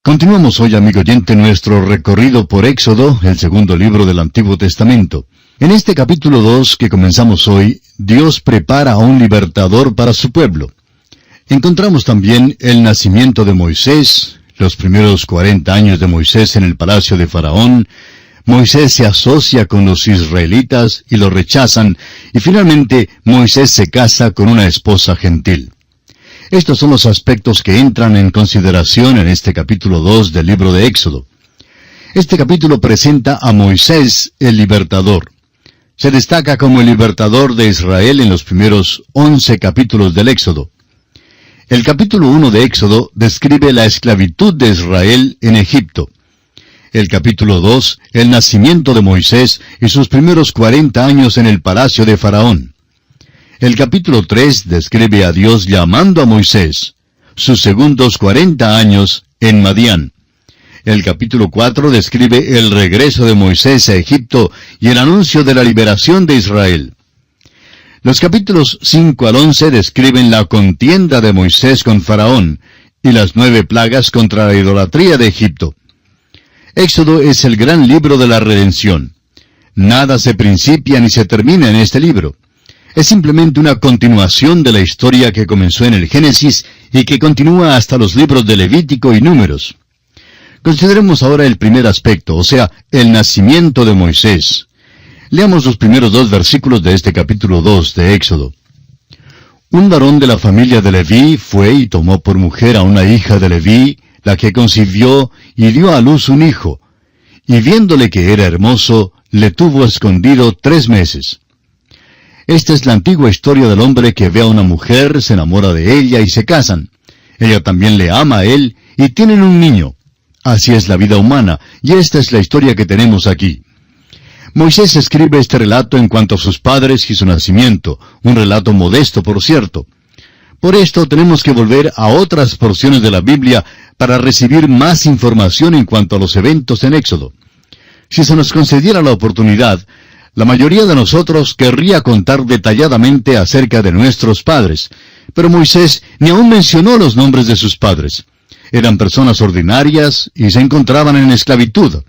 Continuamos hoy, amigo oyente, nuestro recorrido por Éxodo, el segundo libro del Antiguo Testamento. En este capítulo 2 que comenzamos hoy, Dios prepara a un libertador para su pueblo. Encontramos también el nacimiento de Moisés, los primeros 40 años de Moisés en el palacio de Faraón. Moisés se asocia con los israelitas y los rechazan, y finalmente Moisés se casa con una esposa gentil. Estos son los aspectos que entran en consideración en este capítulo 2 del libro de Éxodo. Este capítulo presenta a Moisés, el libertador. Se destaca como el libertador de Israel en los primeros 11 capítulos del Éxodo. El capítulo 1 de Éxodo describe la esclavitud de Israel en Egipto. El capítulo 2, el nacimiento de Moisés y sus primeros 40 años en el palacio de Faraón. El capítulo 3 describe a Dios llamando a Moisés, sus segundos 40 años en Madián. El capítulo 4 describe el regreso de Moisés a Egipto y el anuncio de la liberación de Israel. Los capítulos 5 al 11 describen la contienda de Moisés con Faraón y las 9 plagas contra la idolatría de Egipto. Éxodo es el gran libro de la redención. Nada se principia ni se termina en este libro. Es simplemente una continuación de la historia que comenzó en el Génesis y que continúa hasta los libros de Levítico y Números. Consideremos ahora el primer aspecto, o sea, el nacimiento de Moisés. Leamos los primeros 2 versículos de este capítulo 2 de Éxodo. Un varón de la familia de Leví fue y tomó por mujer a una hija de Leví, la que concibió y dio a luz un hijo, y viéndole que era hermoso, le tuvo escondido 3 meses. Esta es la antigua historia del hombre que ve a una mujer, se enamora de ella y se casan. Ella también le ama a él y tienen un niño. Así es la vida humana, y esta es la historia que tenemos aquí. Moisés escribe este relato en cuanto a sus padres y su nacimiento, un relato modesto, por cierto. Por esto tenemos que volver a otras porciones de la Biblia para recibir más información en cuanto a los eventos en Éxodo. Si se nos concediera la oportunidad, la mayoría de nosotros querría contar detalladamente acerca de nuestros padres, pero Moisés ni aún mencionó los nombres de sus padres. Eran personas ordinarias y se encontraban en esclavitud.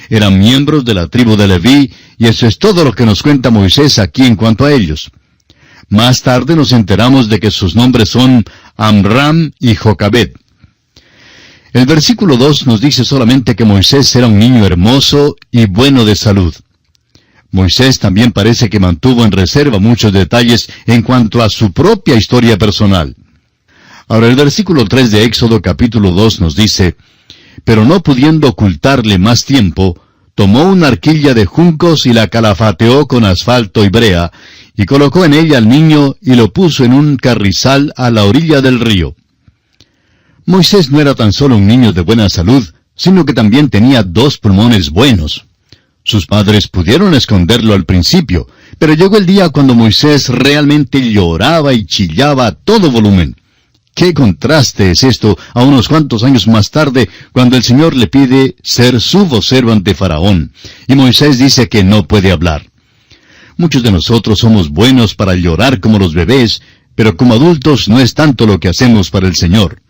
Eran miembros de la tribu de Leví, y eso es todo lo que nos cuenta Moisés aquí en cuanto a ellos. Más tarde nos enteramos de que sus nombres son Amram y Jocabed. El versículo 2 nos dice solamente que Moisés era un niño hermoso y bueno de salud. Moisés también parece que mantuvo en reserva muchos detalles en cuanto a su propia historia personal. Ahora el versículo 3 de Éxodo capítulo 2 nos dice, pero no pudiendo ocultarle más tiempo, tomó una arquilla de juncos y la calafateó con asfalto y brea, y colocó en ella al niño y lo puso en un carrizal a la orilla del río. Moisés no era tan solo un niño de buena salud, sino que también tenía 2 pulmones buenos. Sus padres pudieron esconderlo al principio, pero llegó el día cuando Moisés realmente lloraba y chillaba a todo volumen. ¡Qué contraste es esto a unos cuantos años más tarde, cuando el Señor le pide ser su vocero ante Faraón, y Moisés dice que no puede hablar! Muchos de nosotros somos buenos para llorar como los bebés, pero como adultos no es tanto lo que hacemos para el Señor.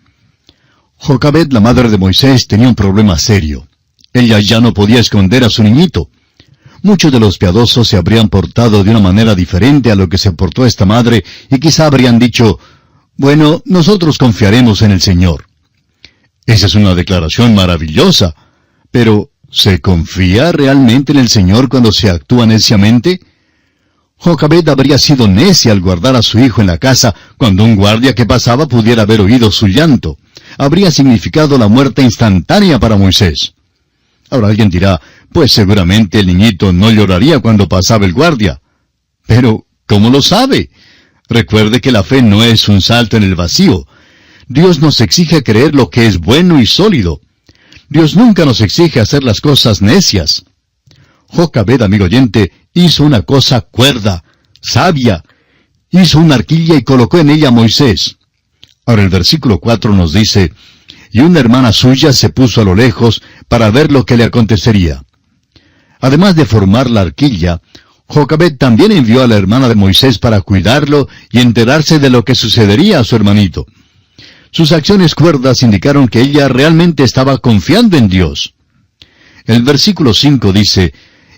Jocabed, la madre de Moisés, tenía un problema serio. Ella ya no podía esconder a su niñito. Muchos de los piadosos se habrían portado de una manera diferente a lo que se portó esta madre, y quizá habrían dicho, bueno, nosotros confiaremos en el Señor. Esa es una declaración maravillosa, pero ¿se confía realmente en el Señor cuando se actúa neciamente? Jocabed habría sido necia al guardar a su hijo en la casa cuando un guardia que pasaba pudiera haber oído su llanto. Habría significado la muerte instantánea para Moisés. Ahora alguien dirá, pues seguramente el niñito no lloraría cuando pasaba el guardia. Pero, ¿cómo lo sabe? Recuerde que la fe no es un salto en el vacío. Dios nos exige creer lo que es bueno y sólido. Dios nunca nos exige hacer las cosas necias. Jocabed, amigo oyente, hizo una cosa cuerda, sabia. Hizo una arquilla y colocó en ella a Moisés. Ahora el versículo 4 nos dice, y una hermana suya se puso a lo lejos para ver lo que le acontecería. Además de formar la arquilla, Jocabed también envió a la hermana de Moisés para cuidarlo y enterarse de lo que sucedería a su hermanito. Sus acciones cuerdas indicaron que ella realmente estaba confiando en Dios. El versículo 5 dice,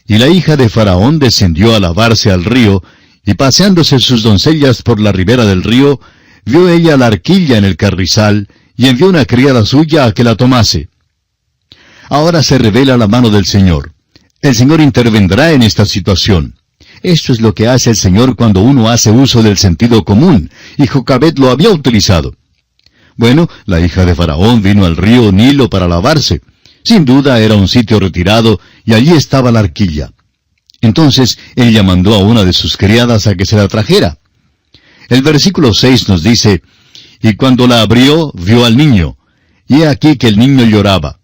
«Y la hija de Faraón descendió a lavarse al río, y paseándose sus doncellas por la ribera del río, vio ella la arquilla en el carrizal, y envió una criada suya a que la tomase». Ahora se revela la mano del Señor. El Señor intervendrá en esta situación. Esto es lo que hace el Señor cuando uno hace uso del sentido común, y Jocabed lo había utilizado. Bueno, la hija de Faraón vino al río Nilo para lavarse. Sin duda era un sitio retirado, y allí estaba la arquilla. Entonces ella mandó a una de sus criadas a que se la trajera. El versículo 6 nos dice, «Y cuando la abrió, vio al niño, y he aquí que el niño lloraba.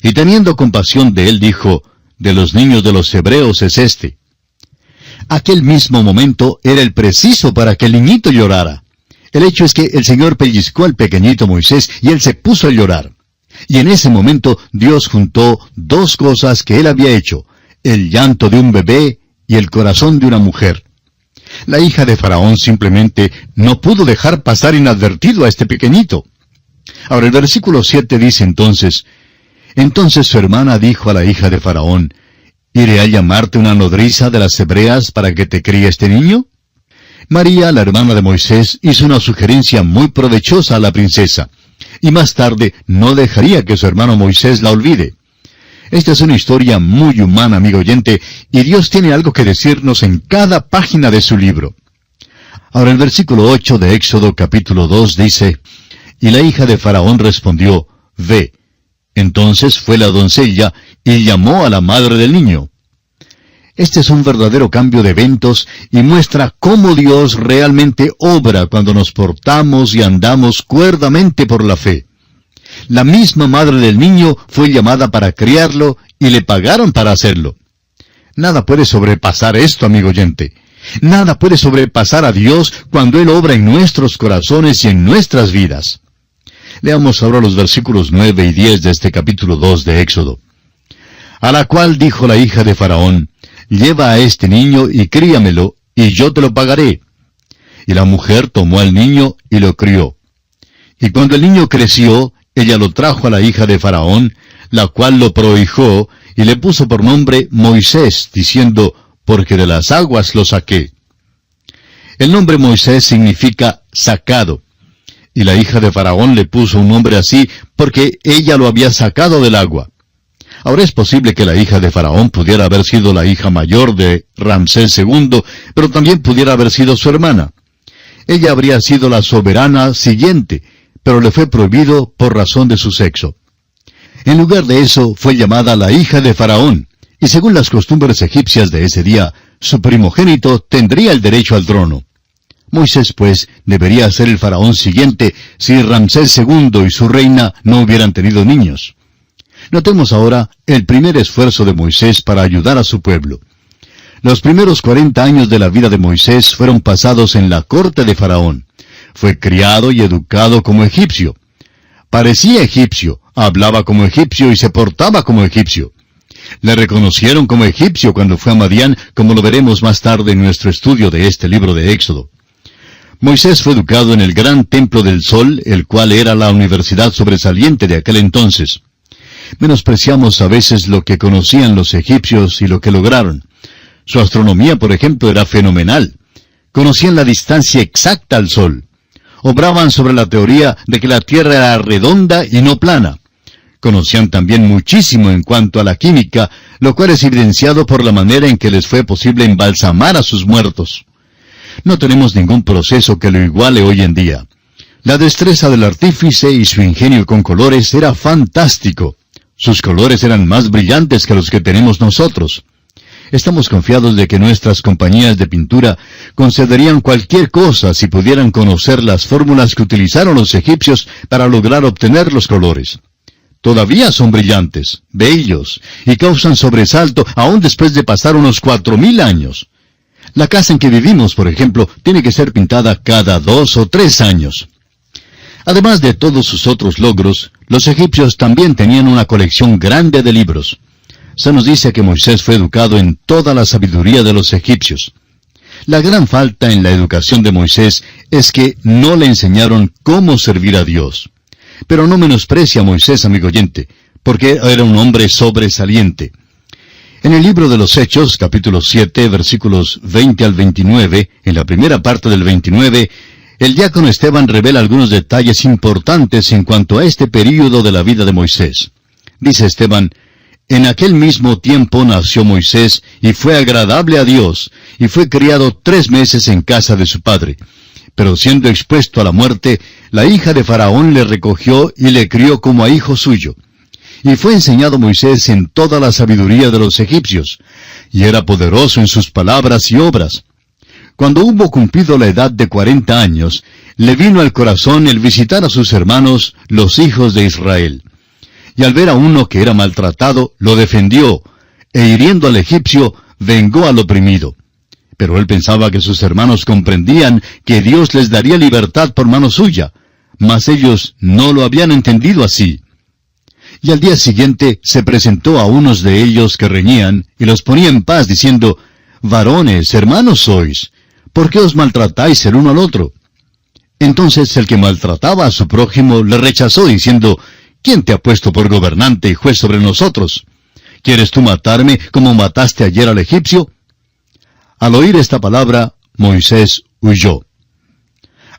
Y teniendo compasión de él, dijo, de los niños de los hebreos es este». Aquel mismo momento era el preciso para que el niñito llorara. El hecho es que el Señor pellizcó al pequeñito Moisés y él se puso a llorar. Y en ese momento Dios juntó dos cosas que él había hecho, el llanto de un bebé y el corazón de una mujer. La hija de Faraón simplemente no pudo dejar pasar inadvertido a este pequeñito. Ahora el versículo 7 dice entonces su hermana dijo a la hija de Faraón, «¿Iré a llamarte una nodriza de las hebreas para que te críe este niño?» María, la hermana de Moisés, hizo una sugerencia muy provechosa a la princesa, y más tarde no dejaría que su hermano Moisés la olvide. Esta es una historia muy humana, amigo oyente, y Dios tiene algo que decirnos en cada página de su libro. Ahora el versículo 8 de Éxodo capítulo 2 dice, «Y la hija de Faraón respondió, Ve». Entonces fue la doncella y llamó a la madre del niño. Este es un verdadero cambio de eventos y muestra cómo Dios realmente obra cuando nos portamos y andamos cuerdamente por la fe. La misma madre del niño fue llamada para criarlo y le pagaron para hacerlo. Nada puede sobrepasar esto, amigo oyente. Nada puede sobrepasar a Dios cuando Él obra en nuestros corazones y en nuestras vidas. Leamos ahora los versículos 9 y 10 de este capítulo 2 de Éxodo. A la cual dijo la hija de Faraón, «Lleva a este niño y críamelo, y yo te lo pagaré». Y la mujer tomó al niño y lo crió. Y cuando el niño creció, ella lo trajo a la hija de Faraón, la cual lo prohijó, y le puso por nombre Moisés, diciendo, «Porque de las aguas lo saqué». El nombre Moisés significa sacado. Y la hija de Faraón le puso un nombre así porque ella lo había sacado del agua. Ahora es posible que la hija de Faraón pudiera haber sido la hija mayor de Ramsés II, pero también pudiera haber sido su hermana. Ella habría sido la soberana siguiente, pero le fue prohibido por razón de su sexo. En lugar de eso, fue llamada la hija de Faraón, y según las costumbres egipcias de ese día, su primogénito tendría el derecho al trono. Moisés, pues, debería ser el faraón siguiente si Ramsés II y su reina no hubieran tenido niños. Notemos ahora el primer esfuerzo de Moisés para ayudar a su pueblo. Los primeros 40 años de la vida de Moisés fueron pasados en la corte de Faraón. Fue criado y educado como egipcio. Parecía egipcio, hablaba como egipcio y se portaba como egipcio. Le reconocieron como egipcio cuando fue a Madián, como lo veremos más tarde en nuestro estudio de este libro de Éxodo. Moisés fue educado en el gran templo del sol, el cual era la universidad sobresaliente de aquel entonces. Menospreciamos a veces lo que conocían los egipcios y lo que lograron. Su astronomía, por ejemplo, era fenomenal. Conocían la distancia exacta al sol. Obraban sobre la teoría de que la Tierra era redonda y no plana. Conocían también muchísimo en cuanto a la química, lo cual es evidenciado por la manera en que les fue posible embalsamar a sus muertos. No tenemos ningún proceso que lo iguale hoy en día. La destreza del artífice y su ingenio con colores era fantástico. Sus colores eran más brillantes que los que tenemos nosotros. Estamos confiados de que nuestras compañías de pintura concederían cualquier cosa si pudieran conocer las fórmulas que utilizaron los egipcios para lograr obtener los colores. Todavía son brillantes, bellos, y causan sobresalto aún después de pasar unos 4000 años. La casa en que vivimos, por ejemplo, tiene que ser pintada cada 2 o 3 años. Además de todos sus otros logros, los egipcios también tenían una colección grande de libros. Se nos dice que Moisés fue educado en toda la sabiduría de los egipcios. La gran falta en la educación de Moisés es que no le enseñaron cómo servir a Dios. Pero no menosprecia a Moisés, amigo oyente, porque era un hombre sobresaliente. En el libro de los Hechos, capítulo 7, versículos 20 al 29, en la primera parte del 29, el diácono Esteban revela algunos detalles importantes en cuanto a este período de la vida de Moisés. Dice Esteban: en aquel mismo tiempo nació Moisés, y fue agradable a Dios, y fue criado 3 meses en casa de su padre. Pero siendo expuesto a la muerte, la hija de Faraón le recogió y le crió como a hijo suyo. Y fue enseñado Moisés en toda la sabiduría de los egipcios, y era poderoso en sus palabras y obras. Cuando hubo cumplido la edad de 40 años, le vino al corazón el visitar a sus hermanos, los hijos de Israel. Y al ver a uno que era maltratado, lo defendió, e hiriendo al egipcio, vengó al oprimido. Pero él pensaba que sus hermanos comprendían que Dios les daría libertad por mano suya, mas ellos no lo habían entendido así. Y al día siguiente se presentó a unos de ellos que reñían, y los ponía en paz, diciendo: varones, hermanos sois, ¿por qué os maltratáis el uno al otro? Entonces el que maltrataba a su prójimo le rechazó, diciendo: ¿quién te ha puesto por gobernante y juez sobre nosotros? ¿Quieres tú matarme como mataste ayer al egipcio? Al oír esta palabra, Moisés huyó.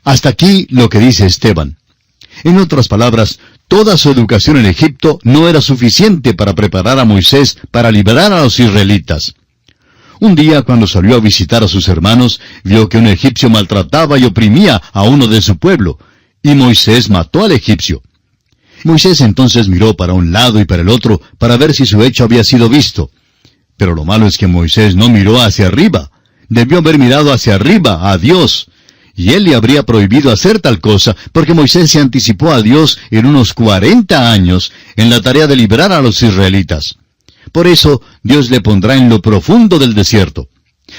Hasta aquí lo que dice Esteban. En otras palabras, toda su educación en Egipto no era suficiente para preparar a Moisés para liberar a los israelitas. Un día, cuando salió a visitar a sus hermanos, vio que un egipcio maltrataba y oprimía a uno de su pueblo, y Moisés mató al egipcio. Moisés entonces miró para un lado y para el otro para ver si su hecho había sido visto. Pero lo malo es que Moisés no miró hacia arriba. Debió haber mirado hacia arriba, a Dios. Y él le habría prohibido hacer tal cosa, porque Moisés se anticipó a Dios en unos 40 años en la tarea de librar a los israelitas. Por eso, Dios le pondrá en lo profundo del desierto.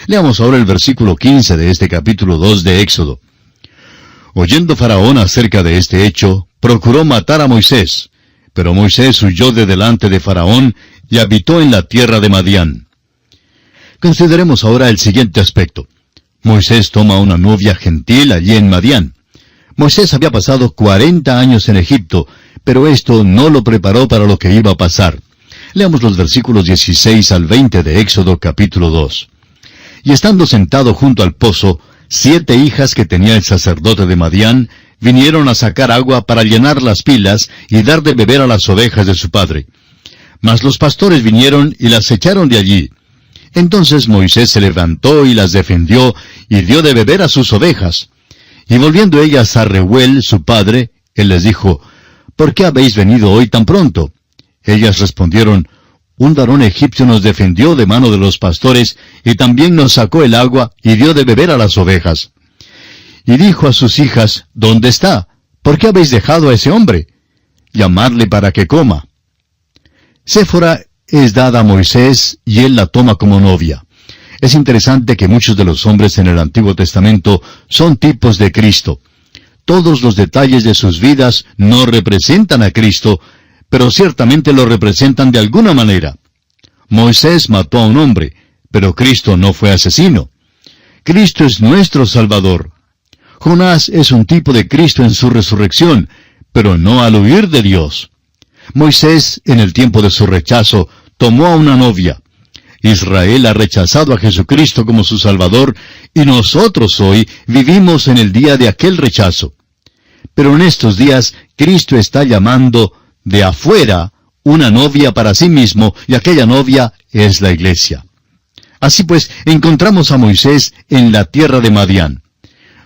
Leamos ahora el versículo 15 de este capítulo 2 de Éxodo. Oyendo Faraón acerca de este hecho, procuró matar a Moisés, pero Moisés huyó de delante de Faraón y habitó en la tierra de Madián. Consideremos ahora el siguiente aspecto. Moisés toma una novia gentil allí en Madián. Moisés había pasado 40 años en Egipto, pero esto no lo preparó para lo que iba a pasar. Leamos los versículos 16 al 20 de Éxodo capítulo 2. Y estando sentado junto al pozo, 7 hijas que tenía el sacerdote de Madián vinieron a sacar agua para llenar las pilas y dar de beber a las ovejas de su padre. Mas los pastores vinieron y las echaron de allí. Entonces Moisés se levantó y las defendió, y dio de beber a sus ovejas. Y volviendo ellas a Reuel, su padre, él les dijo: ¿por qué habéis venido hoy tan pronto? Ellas respondieron: un varón egipcio nos defendió de mano de los pastores, y también nos sacó el agua, y dio de beber a las ovejas. Y dijo a sus hijas: ¿dónde está? ¿Por qué habéis dejado a ese hombre? Llamadle para que coma. Séfora es dada a Moisés, y él la toma como novia. Es interesante que muchos de los hombres en el Antiguo Testamento son tipos de Cristo. Todos los detalles de sus vidas no representan a Cristo, pero ciertamente lo representan de alguna manera. Moisés mató a un hombre, pero Cristo no fue asesino. Cristo es nuestro Salvador. Jonás es un tipo de Cristo en su resurrección, pero no al huir de Dios. Moisés, en el tiempo de su rechazo, tomó a una novia. Israel ha rechazado a Jesucristo como su Salvador, y nosotros hoy vivimos en el día de aquel rechazo. Pero en estos días, Cristo está llamando de afuera una novia para sí mismo, y aquella novia es la iglesia. Así pues, encontramos a Moisés en la tierra de Madián.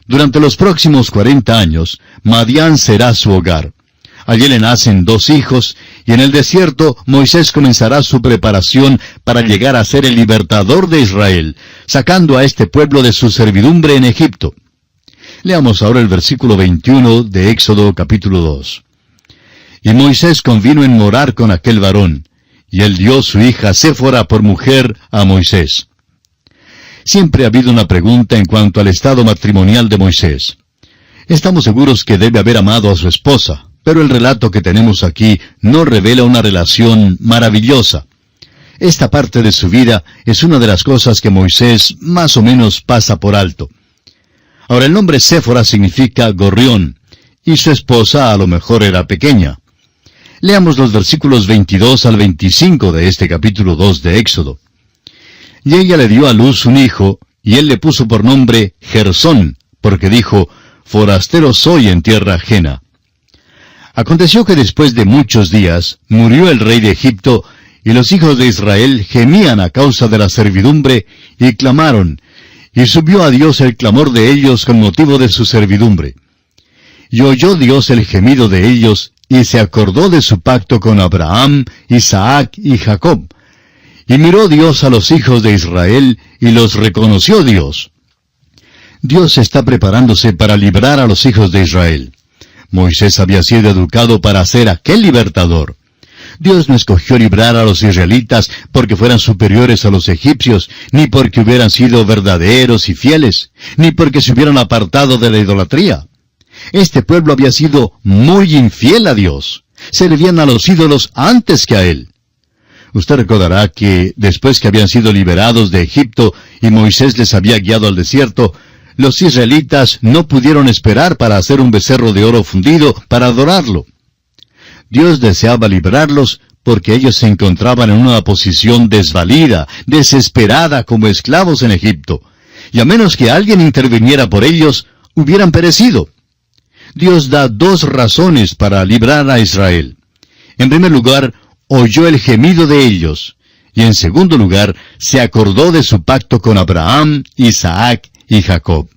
Durante los próximos 40 años, Madián será su hogar. Allí le nacen 2 hijos, y en el desierto Moisés comenzará su preparación para llegar a ser el libertador de Israel, sacando a este pueblo de su servidumbre en Egipto. Leamos ahora el versículo 21 de Éxodo capítulo 2. Y Moisés convino en morar con aquel varón, y él dio su hija Séfora por mujer a Moisés. Siempre ha habido una pregunta en cuanto al estado matrimonial de Moisés. Estamos seguros que debe haber amado a su esposa, pero el relato que tenemos aquí no revela una relación maravillosa. Esta parte de su vida es una de las cosas que Moisés más o menos pasa por alto. Ahora, el nombre Séfora significa gorrión, y su esposa a lo mejor era pequeña. Leamos los versículos 22 al 25 de este capítulo 2 de Éxodo. Y ella le dio a luz un hijo, y él le puso por nombre Gersón, porque dijo, forastero soy en tierra ajena. Aconteció que después de muchos días murió el rey de Egipto, y los hijos de Israel gemían a causa de la servidumbre, y clamaron, y subió a Dios el clamor de ellos con motivo de su servidumbre. Y oyó Dios el gemido de ellos, y se acordó de su pacto con Abraham, Isaac y Jacob. Y miró Dios a los hijos de Israel, y los reconoció Dios. Dios está preparándose para librar a los hijos de Israel. Moisés había sido educado para ser aquel libertador. Dios no escogió librar a los israelitas porque fueran superiores a los egipcios, ni porque hubieran sido verdaderos y fieles, ni porque se hubieran apartado de la idolatría. Este pueblo había sido muy infiel a Dios. Servían a los ídolos antes que a Él. Usted recordará que después que habían sido liberados de Egipto y Moisés les había guiado al desierto, los israelitas no pudieron esperar para hacer un becerro de oro fundido para adorarlo. Dios deseaba librarlos porque ellos se encontraban en una posición desvalida, desesperada como esclavos en Egipto, y a menos que alguien interviniera por ellos, hubieran perecido. Dios da dos razones para librar a Israel. En primer lugar, oyó el gemido de ellos, y en segundo lugar, se acordó de su pacto con Abraham, Isaac y Jacob.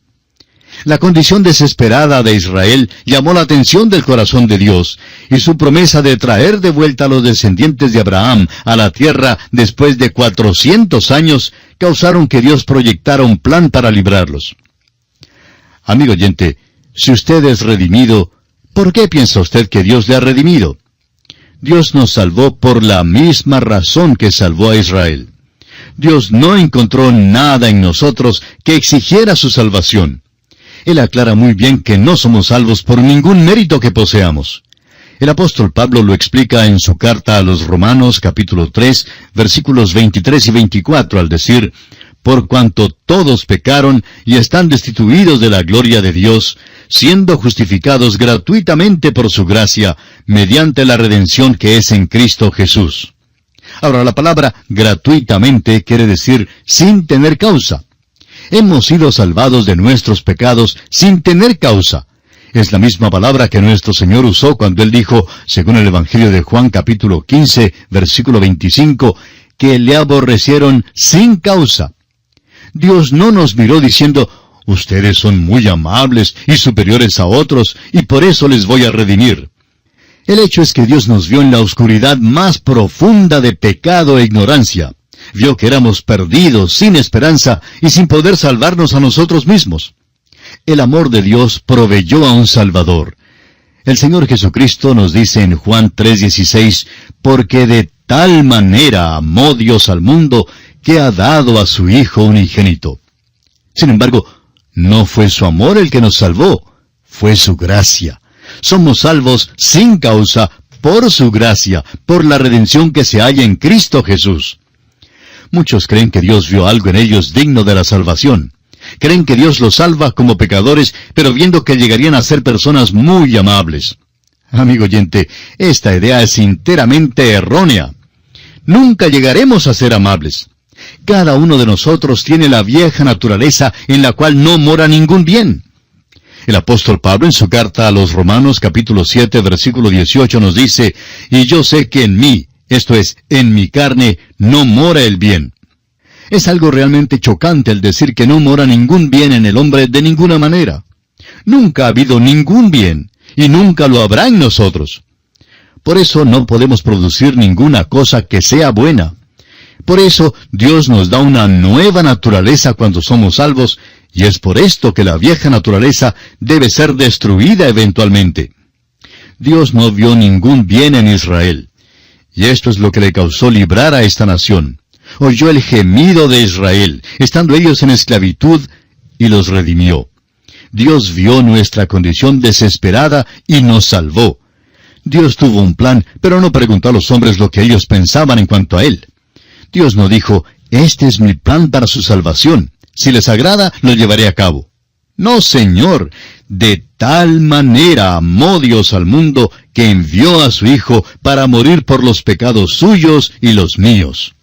La condición desesperada de Israel llamó la atención del corazón de Dios, y su promesa de traer de vuelta a los descendientes de Abraham a la tierra después de 400 años causaron que Dios proyectara un plan para librarlos. Amigo oyente, si usted es redimido, ¿por qué piensa usted que Dios le ha redimido? Dios nos salvó por la misma razón que salvó a Israel. Dios no encontró nada en nosotros que exigiera su salvación. Él aclara muy bien que no somos salvos por ningún mérito que poseamos. El apóstol Pablo lo explica en su carta a los Romanos, capítulo 3, versículos 23 y 24, al decir, por cuanto todos pecaron y están destituidos de la gloria de Dios, siendo justificados gratuitamente por su gracia, mediante la redención que es en Cristo Jesús. Ahora, la palabra gratuitamente quiere decir sin tener causa. Hemos sido salvados de nuestros pecados sin tener causa. Es la misma palabra que nuestro Señor usó cuando Él dijo, según el Evangelio de Juan capítulo 15, versículo 25, que le aborrecieron sin causa. Dios no nos miró diciendo, ustedes son muy amables y superiores a otros, y por eso les voy a redimir. El hecho es que Dios nos vio en la oscuridad más profunda de pecado e ignorancia. Vio que éramos perdidos, sin esperanza y sin poder salvarnos a nosotros mismos. El amor de Dios proveyó a un Salvador. El Señor Jesucristo nos dice en Juan 3:16, porque de tal manera amó Dios al mundo, que ha dado a su Hijo unigénito. Sin embargo, no fue su amor el que nos salvó, fue su gracia. Somos salvos sin causa, por su gracia, por la redención que se halla en Cristo Jesús. Muchos creen que Dios vio algo en ellos digno de la salvación. Creen que Dios los salva como pecadores, pero viendo que llegarían a ser personas muy amables. Amigo oyente, esta idea es enteramente errónea. Nunca llegaremos a ser amables. Cada uno de nosotros tiene la vieja naturaleza en la cual no mora ningún bien. El apóstol Pablo en su carta a los Romanos capítulo 7 versículo 18 nos dice, y yo sé que en mí, esto es, en mi carne, no mora el bien. Es algo realmente chocante el decir que no mora ningún bien en el hombre de ninguna manera. Nunca ha habido ningún bien, y nunca lo habrá en nosotros. Por eso no podemos producir ninguna cosa que sea buena. Por eso Dios nos da una nueva naturaleza cuando somos salvos, y es por esto que la vieja naturaleza debe ser destruida eventualmente. Dios no vio ningún bien en Israel. Y esto es lo que le causó librar a esta nación. Oyó el gemido de Israel, estando ellos en esclavitud, y los redimió. Dios vio nuestra condición desesperada y nos salvó. Dios tuvo un plan, pero no preguntó a los hombres lo que ellos pensaban en cuanto a Él. Dios no dijo, este es mi plan para su salvación. Si les agrada, lo llevaré a cabo. No, Señor. De tal manera amó Dios al mundo que envió a su Hijo para morir por los pecados suyos y los míos.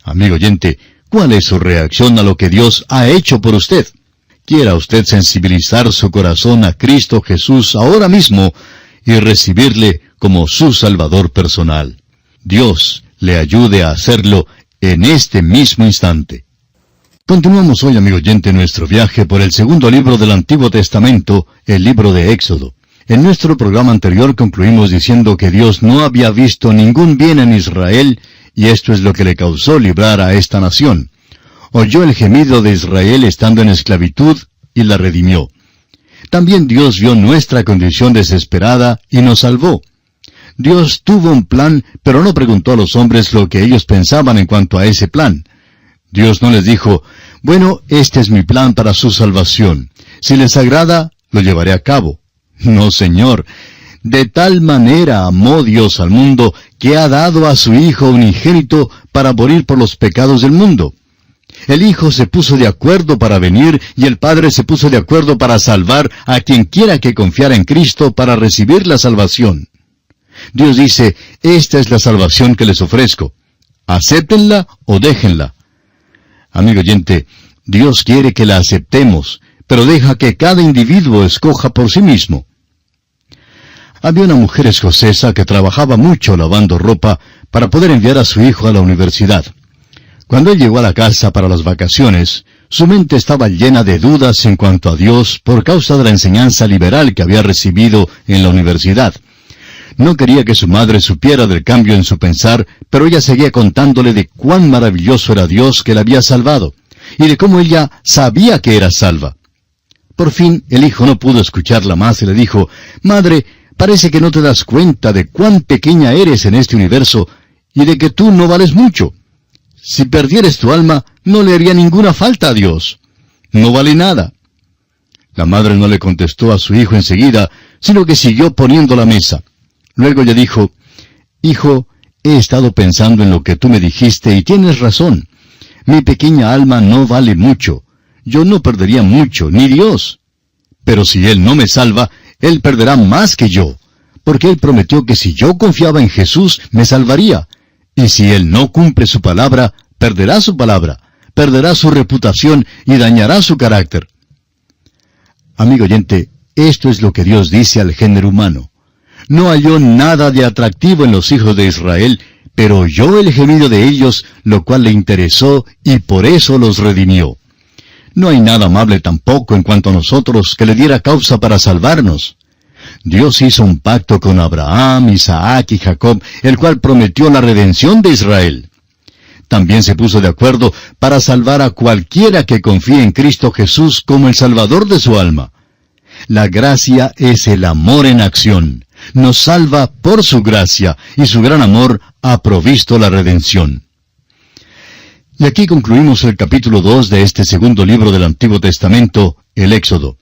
Amigo oyente, ¿cuál es su reacción a lo que Dios ha hecho por usted? Quiera usted sensibilizar su corazón a Cristo Jesús ahora mismo y recibirle como su Salvador personal. Dios le ayude a hacerlo en este mismo instante. Continuamos hoy, amigo oyente, nuestro viaje por el segundo libro del Antiguo Testamento, el libro de Éxodo. En nuestro programa anterior concluimos diciendo que Dios no había visto ningún bien en Israel, y esto es lo que le causó librar a esta nación. Oyó el gemido de Israel estando en esclavitud, y la redimió. También Dios vio nuestra condición desesperada, y nos salvó. Dios tuvo un plan, pero no preguntó a los hombres lo que ellos pensaban en cuanto a ese plan. Dios no les dijo, bueno, este es mi plan para su salvación. Si les agrada, lo llevaré a cabo. No, Señor. De tal manera amó Dios al mundo que ha dado a su Hijo unigénito para morir por los pecados del mundo. El Hijo se puso de acuerdo para venir y el Padre se puso de acuerdo para salvar a quien quiera que confiara en Cristo para recibir la salvación. Dios dice, esta es la salvación que les ofrezco. Acéptenla o déjenla. Amigo oyente, Dios quiere que la aceptemos, pero deja que cada individuo escoja por sí mismo. Había una mujer escocesa que trabajaba mucho lavando ropa para poder enviar a su hijo a la universidad. Cuando él llegó a la casa para las vacaciones, su mente estaba llena de dudas en cuanto a Dios por causa de la enseñanza liberal que había recibido en la universidad. No quería que su madre supiera del cambio en su pensar, pero ella seguía contándole de cuán maravilloso era Dios que la había salvado, y de cómo ella sabía que era salva. Por fin, el hijo no pudo escucharla más y le dijo, «Madre, parece que no te das cuenta de cuán pequeña eres en este universo, y de que tú no vales mucho. Si perdieres tu alma, no le haría ninguna falta a Dios. No vale nada». La madre no le contestó a su hijo enseguida, sino que siguió poniendo la mesa. Luego le dijo, «Hijo, he estado pensando en lo que tú me dijiste y tienes razón. Mi pequeña alma no vale mucho. Yo no perdería mucho, ni Dios. Pero si Él no me salva, Él perderá más que yo, porque Él prometió que si yo confiaba en Jesús, me salvaría. Y si Él no cumple su palabra, perderá su reputación y dañará su carácter». Amigo oyente, esto es lo que Dios dice al género humano. No halló nada de atractivo en los hijos de Israel, pero oyó el gemido de ellos, lo cual le interesó, y por eso los redimió. No hay nada amable tampoco en cuanto a nosotros que le diera causa para salvarnos. Dios hizo un pacto con Abraham, Isaac y Jacob, el cual prometió la redención de Israel. También se puso de acuerdo para salvar a cualquiera que confíe en Cristo Jesús como el Salvador de su alma. La gracia es el amor en acción. Nos salva por su gracia, y su gran amor ha provisto la redención. Y aquí concluimos el capítulo 2 de este segundo libro del Antiguo Testamento, el Éxodo.